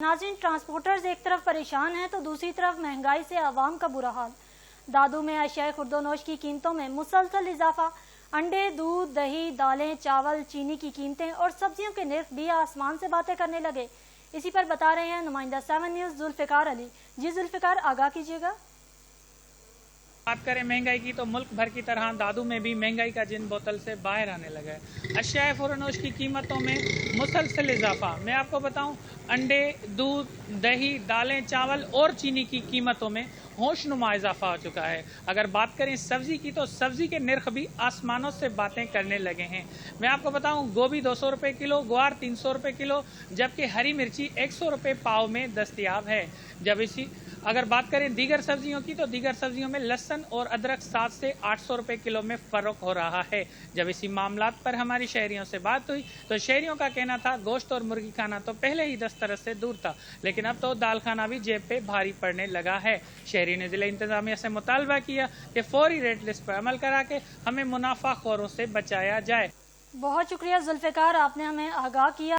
नाज़रीन, ट्रांसपोर्टर्स एक तरफ परेशान हैं तो दूसरी तरफ महंगाई से आवाम का बुरा हाल। दादू में अशियाए खुर्दोनोश की कीमतों में मुसलसल इजाफा। अंडे, दूध, दही, दालें, चावल, चीनी की कीमतें और सब्जियों के निर्ख भी आसमान से बातें करने लगे। इसी पर बता रहे हैं नुमाइंदा 7 न्यूज़ जुल्फिकार अली। जी जुल्फिकार, आगाह कीजिएगा। बात करें महंगाई की तो मुल्क भर की तरह दादू में भी महंगाई का जिन बोतल से बाहर आने लगा है। अशियाए फरोनोश की कीमतों में मुसलसल इजाफा। मैं आपको बताऊं, अंडे, दूध, दही, दालें, चावल और चीनी की कीमतों में होशनुमा इजाफा हो चुका है। अगर बात करें सब्जी की तो सब्जी के निर्ख भी आसमानों से बातें करने लगे हैं। मैं आपको बताऊं, गोभी 200 रुपये किलो, ग्वार 300 रुपये किलो, जबकि हरी मिर्ची 100 रुपये पाव में दस्तयाब है। अगर बात करें दीगर सब्जियों की तो दीगर सब्जियों में लहसुन और अदरक 700 से 800 रुपये किलो में फर्क हो रहा है। जब इसी मामलात पर हमारी शहरियों से बात हुई तो शहरियों का कहना था गोश्त और मुर्गी खाना तो पहले ही दस्तरस से दूर था, लेकिन अब तो दाल खाना भी जेब पे भारी पड़ने लगा है। शहरी ने जिला इंतजामिया से मुतालबा किया कि फौरी रेट लिस्ट पर अमल करा के हमें मुनाफाखोरों से बचाया जाए। बहुत शुक्रिया जुल्फिकार, आपने हमें आगाह किया।